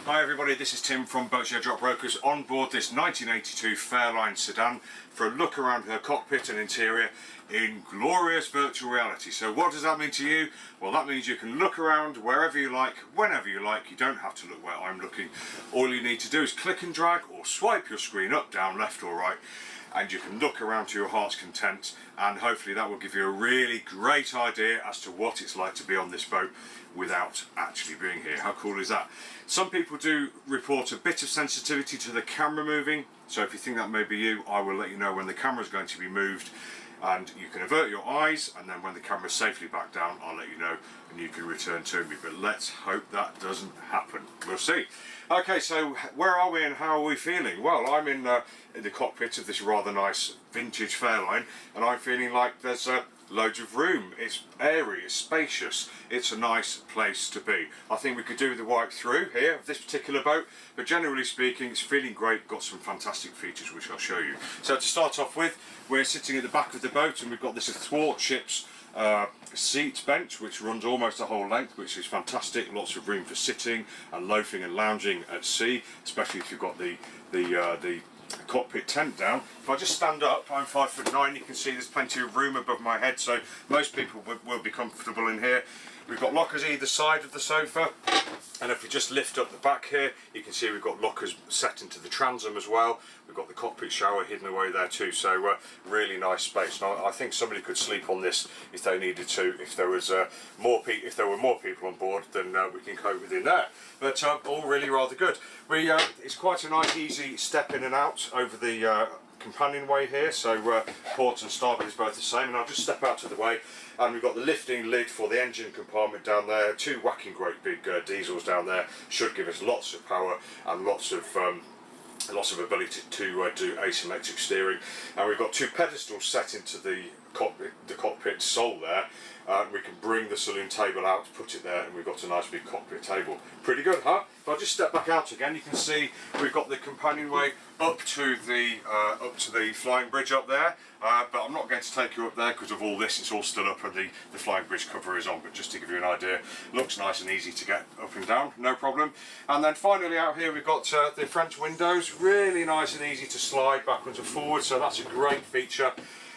Hi everybody, this is Tim from Boatshed Yacht Brokers on board this 1982 Fairline Sedan for a look around her cockpit and interior in glorious virtual reality. So what does that mean to you? Well, that means you can look around wherever you like, whenever you like. You don't have to look where I'm looking. All you need to do is click and drag or swipe your screen up, down, left or right, and you can look around to your heart's content, and hopefully that will give you a really great idea as to what it's like to be on this boat without actually being here. How cool is that? Some people do report a bit of sensitivity to the camera moving, so if you think that may be you, I will let you know when the camera is going to be moved, and you can avert your eyes, and then when the camera is safely back down, I'll let you know and you can return to me. But let's hope that doesn't happen. We'll see. Okay, so where are we and how are we feeling? Well, I'm in the cockpit of this rather nice vintage Fairline, and I'm feeling like there's loads of room. It's airy, it's spacious, it's a nice place to be. I think we could do with a wipe through here of this particular boat, but generally speaking it's feeling great, got some fantastic features which I'll show you. So to start off with, we're sitting at the back of the boat and we've got this athwartships seat bench which runs almost the whole length, which is fantastic. Lots of room for sitting and loafing and lounging at sea, especially if you've got the cockpit tent down. If I just stand up, I'm 5'9", you can see there's plenty of room above my head, so most people will be comfortable in here. We've got lockers either side of the sofa, and if we just lift up the back here, you can see we've got lockers set into the transom as well. We've got the cockpit shower hidden away there too, so really nice space. Now I think somebody could sleep on this if they needed to. If there was if there were more people on board, then we can cope within there. But all really rather good. It's quite a nice easy step in and out over the companionway here, so port and starboard is both the same, and I'll just step out of the way, and we've got the lifting lid for the engine compartment down there, two whacking great big diesels down there, should give us lots of power and lots of ability to do asymmetric steering, and we've got two pedestals set into the cockpit sole there. We can bring the saloon table out, put it there, and we've got a nice big cockpit table. Pretty good, huh? If I just step back out again, you can see we've got the companionway up to the flying bridge up there. But I'm not going to take you up there because of all this. It's all still up and the flying bridge cover is on. But just to give you an idea, looks nice and easy to get up and down, no problem. And then finally out here we've got the French windows, really nice and easy to slide backwards and forwards. So that's a great feature.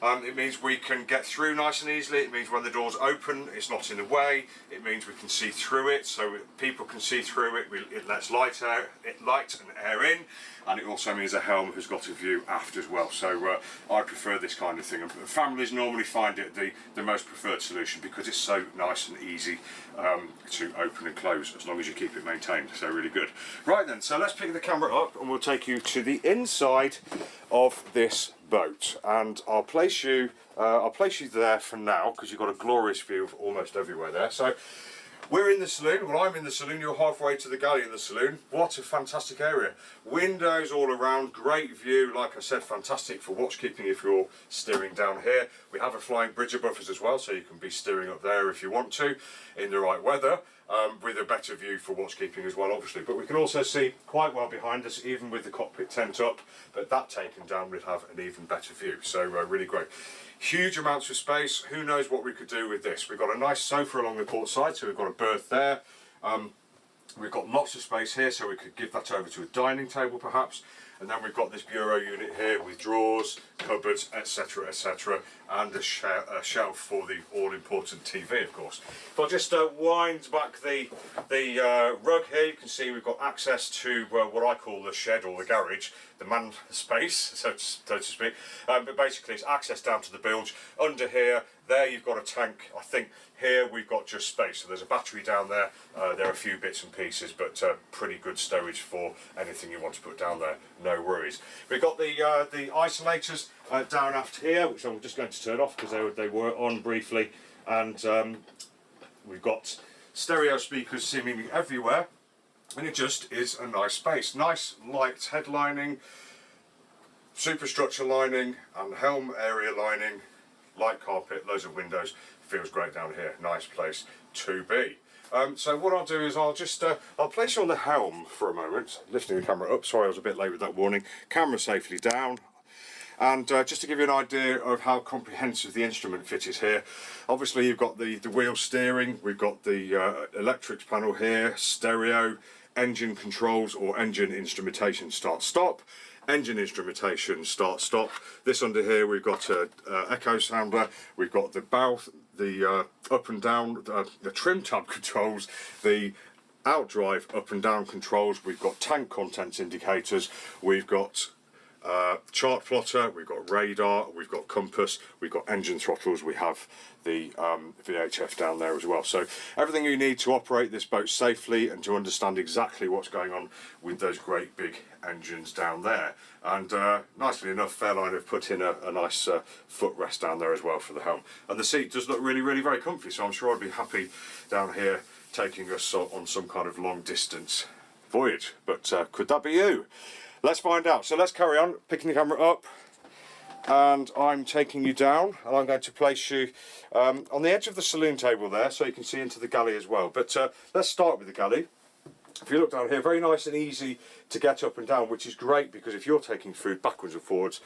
It means we can get through nice and easily. It means when the doors open, it's not in the way. It means we can see through it, so people can see through it. It lets light and air in, and it also means a helm has got a view aft as well. So I prefer this kind of thing. And families normally find it the most preferred solution because it's so nice and easy to open and close as long as you keep it maintained. So really good. Right then, so let's pick the camera up and we'll take you to the inside of this boat, and I'll place you there for now because you've got a glorious view of almost everywhere there. So we're in the saloon. Well, I'm in the saloon. You're halfway to the galley in the saloon. What a fantastic area. Windows all around, great view. Like I said, fantastic for watchkeeping if you're steering down here. We have a flying bridge above us as well, so you can be steering up there if you want to in the right weather. With a better view for watchkeeping as well, obviously. But we can also see quite well behind us, even with the cockpit tent up, but that taken down we'd have an even better view. So really great. Huge amounts of space. Who knows what we could do with this? We've got a nice sofa along the port side, so we've got a berth there. We've got lots of space here, so we could give that over to a dining table perhaps. And then we've got this bureau unit here with drawers, cupboards, etc, etc, and a shelf for the all-important TV, of course. If I just wind back the rug here, you can see we've got access to what I call the shed or the garage, the man space, so to speak. But basically it's access down to the bilge. Under here, there you've got a tank. I think here we've got just space, so there's a battery down there. There are a few bits and pieces, but pretty good stowage for anything you want to put down there, no worries. We've got the isolators down aft here, which I'm just going to turn off because they were on briefly, and we've got stereo speakers seemingly everywhere, and it just is a nice space. Nice light headlining, superstructure lining and helm area lining, light carpet, loads of windows. Feels great down here. Nice place to be. So what I'll do is I'll place you on the helm for a moment, lifting the camera up. Sorry I was a bit late with that warning. Camera safely down. And just to give you an idea of how comprehensive the instrument fit is here, obviously you've got the wheel steering, we've got the electrics panel here, stereo, engine controls or engine instrumentation start stop, engine instrumentation start stop. This under here we've got a echo sounder, we've got the bow, the up and down, the trim tab controls, the outdrive up and down controls, we've got tank contents indicators, we've got chart plotter, we've got radar, we've got compass, we've got engine throttles, we have the VHF down there as well. So everything you need to operate this boat safely and to understand exactly what's going on with those great big engines down there. And nicely enough, Fairline have put in a nice footrest down there as well for the helm. And the seat does look really, really very comfy, so I'm sure I'd be happy down here taking us on some kind of long distance voyage. But could that be you? Let's find out. So let's carry on, picking the camera up, and I'm taking you down, and I'm going to place you on the edge of the saloon table there, so you can see into the galley as well. But let's start with the galley. If you look down here, very nice and easy to get up and down, which is great because if you're taking food backwards and forwards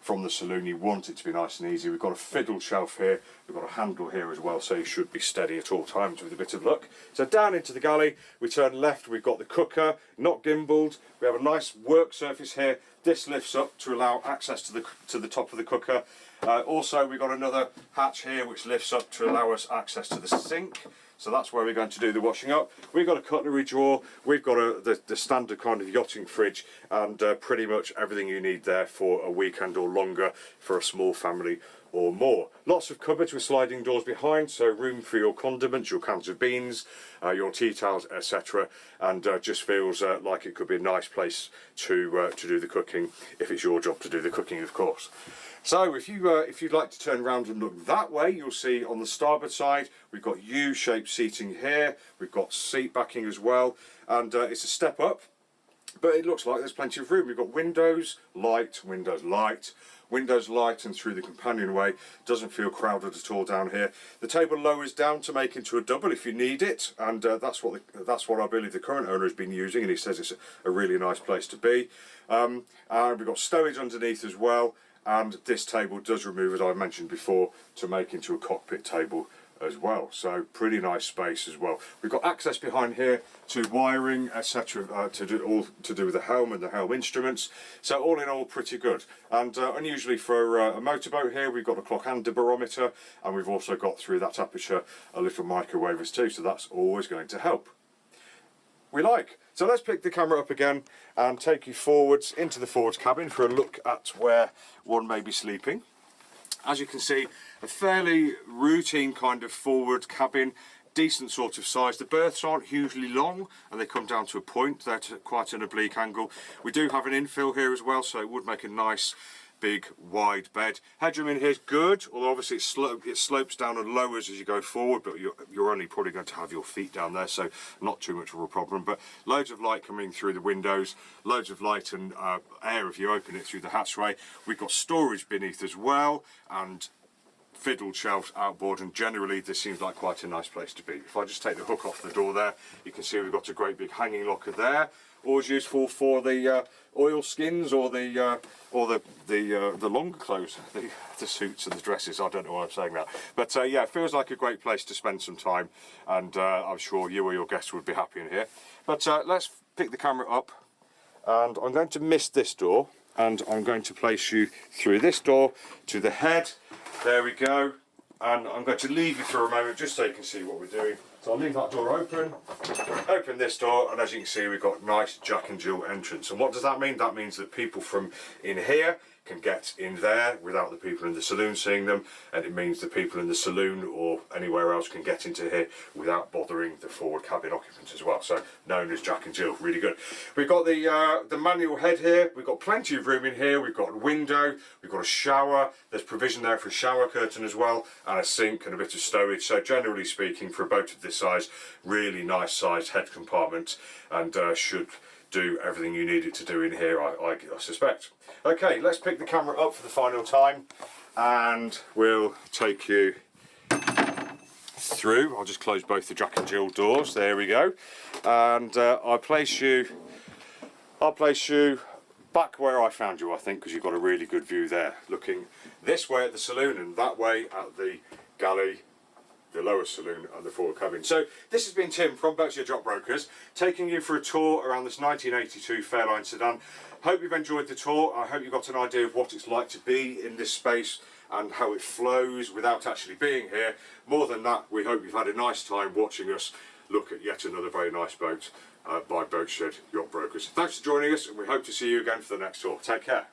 from the saloon, you want it to be nice and easy. We've got a fiddle shelf here, we've got a handle here as well, so you should be steady at all times with a bit of luck. So down into the galley, we turn left, we've got the cooker, not gimbaled, we have a nice work surface here. This lifts up to allow access to the top of the cooker. Also we've got another hatch here which lifts up to allow us access to the sink. So that's where we're going to do the washing up. We've got a cutlery drawer, we've got the standard kind of yachting fridge, and pretty much everything you need there for a weekend or longer for a small family or more. Lots of cupboards with sliding doors behind, so room for your condiments, your cans of beans, your tea towels, etc. And just feels like it could be a nice place to do the cooking, if it's your job to do the cooking, of course. So if you'd like to turn around and look that way, you'll see on the starboard side we've got U-shaped seating here, we've got seat backing as well, and it's a step up, but it looks like there's plenty of room. We've got windows, light, windows, light, windows light, and through the companionway. Doesn't feel crowded at all down here. The table lowers down to make into a double if you need it, and that's what I believe the current owner has been using, and he says it's a really nice place to be. And we've got stowage underneath as well. And this table does remove, as I mentioned before, to make into a cockpit table as well. So pretty nice space as well. We've got access behind here to wiring, etc., to do with the helm and the helm instruments. So all in all, pretty good. And unusually for a motorboat here, we've got a clock and a barometer, and we've also got through that aperture a little microwave as too. So that's always going to help. We like. So let's pick the camera up again and take you forwards into the forwards cabin for a look at where one may be sleeping. As you can see, a fairly routine kind of forward cabin, decent sort of size. The berths aren't hugely long and they come down to a point. They're quite an oblique angle. We do have an infill here as well, so it would make a nice big wide bed. Headroom in here is good, although obviously it slopes down and lowers as you go forward, but you're only probably going to have your feet down there, so not too much of a problem. But loads of light coming through the windows, loads of light and air if you open it through the hatchway. We've got storage beneath as well, and fiddle shelves outboard, and generally this seems like quite a nice place to be. If I just take the hook off the door there, you can see we've got a great big hanging locker there, always useful for the oil skins or the longer clothes, the suits and the dresses. I don't know why I'm saying that, but yeah, it feels like a great place to spend some time, and I'm sure you or your guests would be happy in here. But let's pick the camera up, and I'm going to miss this door, and I'm going to place you through this door to the head. There we go, and I'm going to leave you for a moment just so you can see what we're doing. So I'll leave that door open this door, and as you can see we've got nice Jack and Jill entrance. And what does that mean? That means that people from in here can get in there without the people in the saloon seeing them, and it means the people in the saloon or anywhere else can get into here without bothering the forward cabin occupants as well. So known as Jack and Jill, really good. We've got the manual head here. We've got plenty of room in here. We've got a window, we've got a shower, there's provision there for a shower curtain as well, and a sink and a bit of stowage. So generally speaking, for a boat of this size, really nice sized head compartment, and should do everything you need it to do in here, I suspect. Okay, let's pick the camera up for the final time, and we'll take you through. I'll just close both the Jack and Jill doors. There we go, and I'll place you back where I found you, I think, because you've got a really good view there, looking this way at the saloon and that way at the galley the lower saloon and the forward cabin. So this has been Tim from Boatshed Yacht Brokers, taking you for a tour around this 1982 Fairline sedan. Hope you've enjoyed the tour. I hope you got an idea of what it's like to be in this space and how it flows without actually being here. More than that, we hope you've had a nice time watching us look at yet another very nice boat by Boatshed Yacht Brokers. Thanks for joining us, and we hope to see you again for the next tour. Take care.